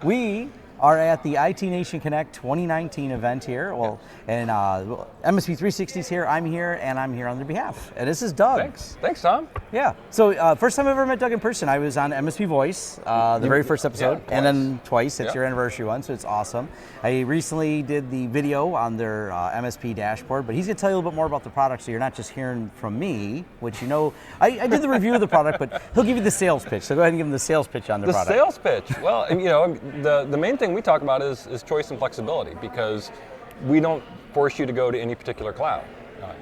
We are at the IT Nation Connect 2019 event here. Well, and MSP360 is here, I'm here, and I'm here on their behalf. And this is Doug. Thanks, Tom. Yeah, so first time I ever met Doug in person, I was on MSP Voice, the very first episode, and then twice. It's your anniversary one, so it's awesome. I recently did the video on their MSP dashboard, but he's gonna tell you a little bit more about the product, so you're not just hearing from me, which you know, I did the review of the product, but he'll give you the sales pitch, so go ahead and give him the sales pitch on the product. The sales pitch, well, you know, the main thing we talk about is choice and flexibility, because we don't force you to go to any particular cloud.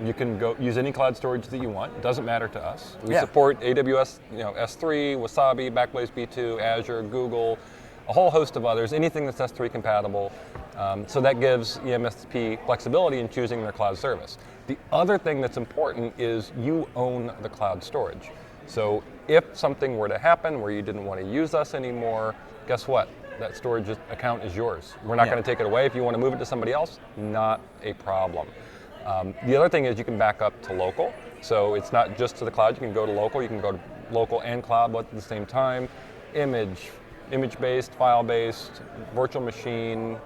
You can go use any cloud storage that you want. It doesn't matter to us. We support AWS, S3, Wasabi, Backblaze B2, Azure, Google, a whole host of others, anything that's S3 compatible. So that gives MSP flexibility in choosing their cloud service. The other thing that's important is you own the cloud storage. So if something were to happen where you didn't want to use us anymore, guess what? That storage account is yours. We're not going to take it away. If you want to move it to somebody else, not a problem. The other thing is you can back up to local. So it's not just to the cloud. You can go to local. You can go to local and cloud both at the same time. Image-based, file-based, virtual machine,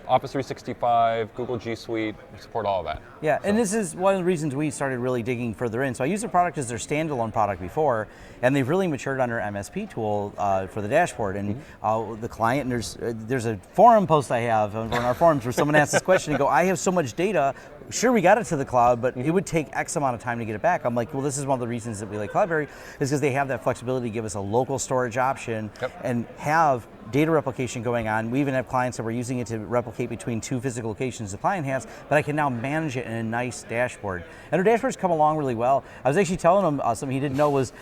Office 365, Google G Suite, we support all of that. Yeah, and this is one of the reasons we started really digging further in. So I used the product as their standalone product before, and they've really matured on their MSP tool for the dashboard. And the client, and there's a forum post I have on our forums where someone asks this question and go, I have so much data, sure we got it to the cloud, but it would take X amount of time to get it back. I'm like, well, this is one of the reasons that we like Cloudberry, is because they have that flexibility to give us a local storage option and have data replication going on. We even have clients that were using it to replicate between two physical locations the client has, but I can now manage it in a nice dashboard. And our dashboards come along really well. I was actually telling him something he didn't know was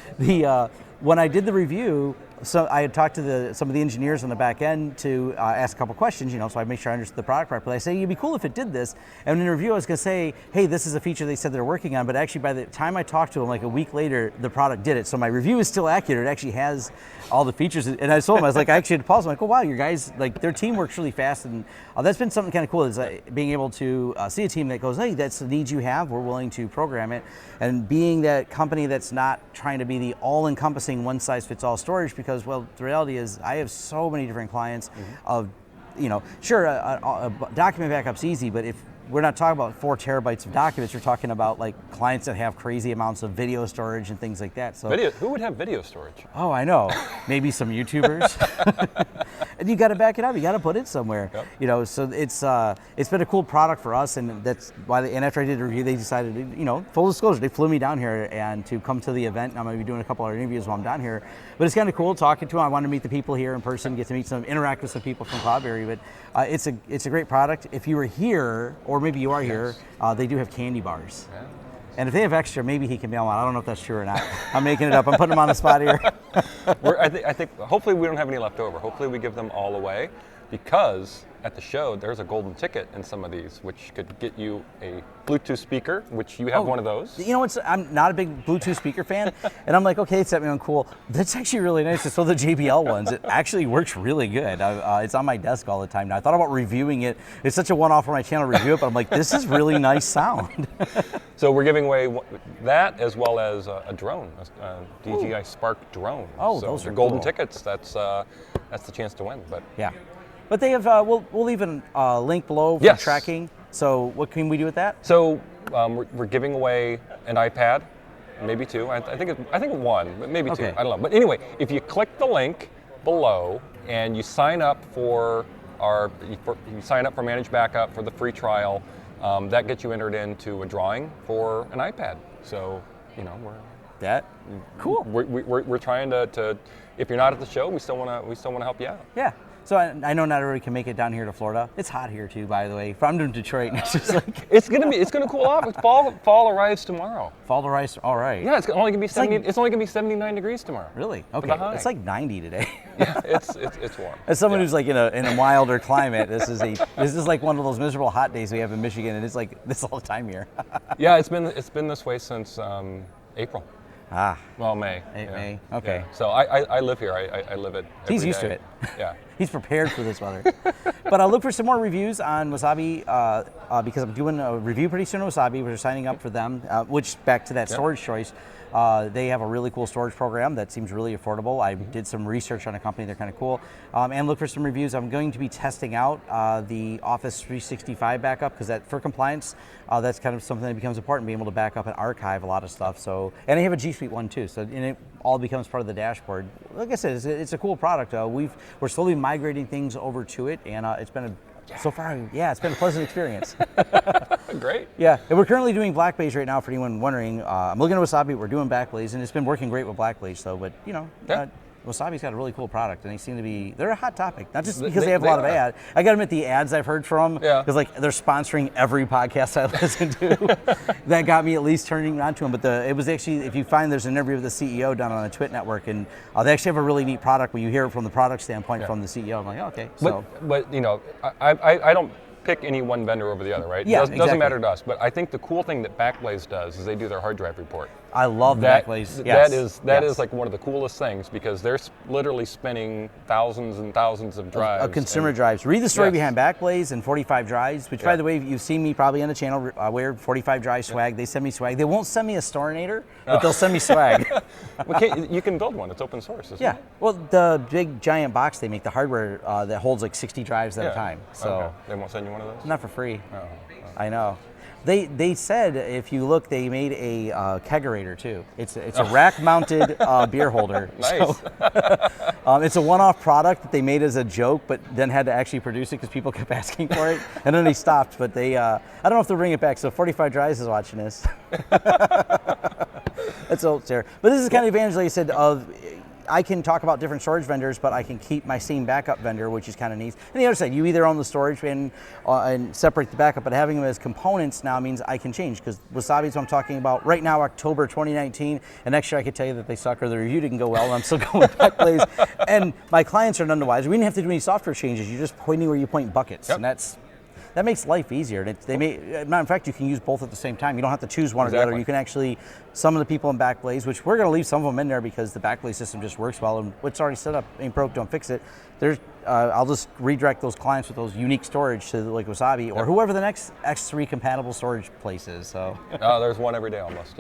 when I did the review, so I had talked to some of the engineers on the back end to ask a couple questions, so I make sure I understood the product properly. I say, it'd be cool if it did this. And in the review, I was gonna say, hey, this is a feature they said they're working on, but actually by the time I talked to them, like a week later, the product did it. So my review is still accurate. It actually has all the features. And I told him, I was like, I actually had to pause. I'm like, oh wow, your guys, like their team works really fast. And that's been something kind of cool, is being able to see a team that goes, hey, that's the need you have, we're willing to program it. And being that company that's not trying to be the all-encompassing one-size-fits-all storage, because, well, the reality is I have so many different clients of, sure, a document backup's easy, but if we're not talking about 4 terabytes of documents, we're talking about like clients that have crazy amounts of video storage and things like that. So who would have video storage? Oh, I know. Maybe some YouTubers. And you got to back it up. You got to put it somewhere. So it's been a cool product for us, and that's why. And after I did the review, they decided, full disclosure, they flew me down here and to come to the event. I'm going to be doing a couple of interviews while I'm down here. But it's kind of cool talking to them. I want to meet the people here in person, get to meet interact with some people from Cloudberry. But it's a great product. If you were here, or maybe you are here, they do have candy bars. Yeah. And if they have extra, maybe he can mail one. I don't know if that's true or not. I'm making it up. I'm putting him on the spot here. I think hopefully we don't have any left over. Hopefully we give them all away, because at the show there's a golden ticket in some of these, which could get you a Bluetooth speaker, which you have one of those. I'm not a big Bluetooth speaker fan, and I'm like, okay, it's set me on cool. That's actually really nice. So the JBL ones, it actually works really good. It's on my desk all the time now. I thought about reviewing it. It's such a one-off for my channel to review it, but I'm like, this is really nice sound. So we're giving away that, as well as a drone, a DJI Spark drone. Oh, so those are golden cool. tickets. That's the chance to win. But yeah. But they have, we'll leave a link below for tracking. So what can we do with that? So we're giving away an iPad, maybe 2. I think 1, but maybe 2. I don't know. But anyway, if you click the link below and you sign up for Managed Backup for the free trial, that gets you entered into a drawing for an iPad. So cool. We're trying to if you're not at the show, we still want to help you out. Yeah. So I know not everybody can make it down here to Florida. It's hot here too, by the way. I'm doing Detroit, and it's just like it's gonna cool off. Fall arrives tomorrow. Fall arrives. All right. Yeah, it's only gonna be 70. It's only gonna be 79 degrees tomorrow. Really? Okay. It's like 90 today. Yeah, it's warm. As someone who's like in a milder climate, this is like one of those miserable hot days we have in Michigan, and it's like this all the time here. Yeah, it's been this way since April. Ah. Well, May. May. Okay. Yeah. So I live here. I live it. He's used to it. Yeah. He's prepared for this weather. But I'll look for some more reviews on Wasabi because I'm doing a review pretty soon on Wasabi. We're signing up for them, which back to that storage choice. They have a really cool storage program that seems really affordable. I did some research on a company, they're kind of cool. And look for some reviews. I'm going to be testing out the Office 365 backup because that for compliance, that's kind of something that becomes important, being able to back up and archive a lot of stuff. So, and I have a G Suite one too, so and it all becomes part of the dashboard. Like I said, it's a cool product. We're slowly migrating things over to it, and it's been so far, it's been a pleasant experience. Great. Yeah, and we're currently doing Blackblaze right now. For anyone wondering, I'm looking at Wasabi. We're doing Blackblaze, and it's been working great with Blackblaze. So, but Wasabi's got a really cool product, and they seem to be—they're a hot topic. Not just because they have a lot of ads. I got to admit, the ads I've heard from, because like they're sponsoring every podcast I listen to. That got me at least turning on to them. But it was actually, if you find there's an interview with the CEO done on the Twit network, and they actually have a really neat product where you hear it from the product standpoint from the CEO. I'm like, okay. So, but I don't pick any one vendor over the other, right? Yeah, doesn't matter to us. But I think the cool thing that Backblaze does is they do their hard drive report. I love Backblaze. That is like one of the coolest things because they're literally spinning thousands and thousands of drives. Of consumer drives. Read the story behind Backblaze and 45 drives, which by the way, you've seen me probably on the channel wear 45 drive swag. They send me swag. They won't send me a Storinator, but they'll send me swag. You can build one. It's open source, isn't it? Well, the big giant box they make, the hardware that holds like 60 drives at a time. So they won't send you one of those? Not for free. I know. They said if you look, they made a kegerator too. It's a rack-mounted beer holder. Nice. So, it's a one-off product that they made as a joke, but then had to actually produce it because people kept asking for it, and then they stopped. But they, I don't know if they'll bring it back. So 45 Drives is watching this. That's old, Sarah. But this is kind of advantage, like I said, of I can talk about different storage vendors, but I can keep my same backup vendor, which is kind of neat. And the other side, you either own the storage and separate the backup, but having them as components now means I can change, because Wasabi is what I'm talking about right now, October 2019, and next year I could tell you that they suck or the review didn't go well, and I'm still going with Backblaze. And my clients are none the wiser. We didn't have to do any software changes. You're just pointing where you point buckets, and that makes life easier. Matter of fact, you can use both at the same time. You don't have to choose one or the other. You can actually, some of the people in Backblaze, which we're going to leave some of them in there because the Backblaze system just works well, and what's already set up ain't broke, don't fix it. I'll just redirect those clients with those unique storage to like Wasabi or whoever the next X3 compatible storage place is. So. There's one every day almost.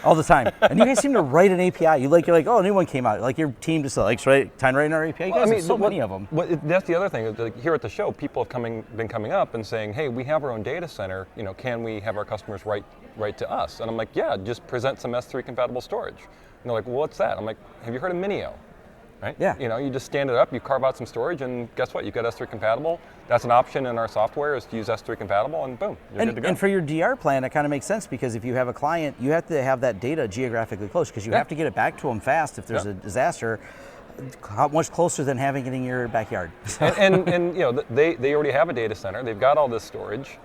All the time. And you guys seem to write an API. You're like, oh, a new one came out. Like your team just likes time writing our API. You guys have so many of them. That's the other thing. Like here at the show, people have been coming up and saying, hey, we have our own data center. Can we have our customers write to us? And I'm like, yeah, just present some S3 compatible storage. And they're like, well, what's that? I'm like, have you heard of Minio? Right? Yeah. You just stand it up, you carve out some storage, and guess what? You've got S3 compatible. That's an option in our software, is to use S3 compatible, and boom, you're good to go. And for your DR plan, it kind of makes sense, because if you have a client, you have to have that data geographically close, because you have to get it back to them fast if there's a disaster. How much closer than having it in your backyard? and they already have a data center. They've got all this storage.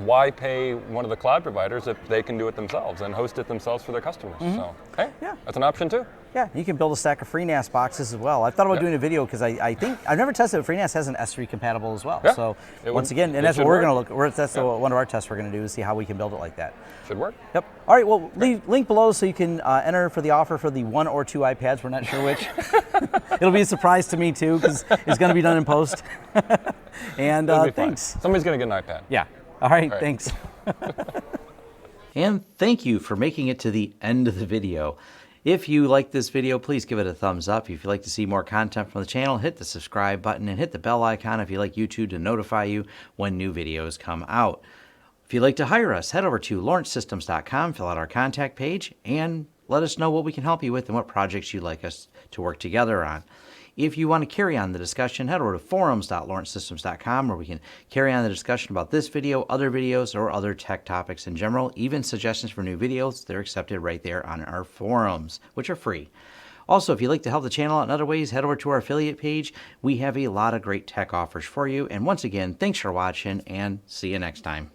Why pay one of the cloud providers if they can do it themselves and host it themselves for their customers? So, hey, that's an option too. Yeah, you can build a stack of FreeNAS boxes as well. I thought about doing a video because I think I've never tested it. FreeNAS has an S3 compatible as well. So once again, and that's what we're going to look. That's one of our tests we're going to do, is see how we can build it like that. Should work. Yep. All right. Well, leave link below so you can enter for the offer for the 1 or 2 iPads. We're not sure which. It'll be a surprise to me too, because it's going to be done in post. And thanks. Somebody's going to get an iPad. Yeah. All right. Thanks. And thank you for making it to the end of the video. If you like this video, please give it a thumbs up. If you'd like to see more content from the channel, hit the subscribe button and hit the bell icon if you like YouTube to notify you when new videos come out. If you'd like to hire us, head over to lawrencesystems.com, fill out our contact page, and let us know what we can help you with and what projects you'd like us to work together on. If you want to carry on the discussion, head over to forums.lawrencesystems.com, where we can carry on the discussion about this video, other videos, or other tech topics in general. Even suggestions for new videos, they're accepted right there on our forums, which are free. Also, if you'd like to help the channel out in other ways, head over to our affiliate page. We have a lot of great tech offers for you. And once again, thanks for watching, and see you next time.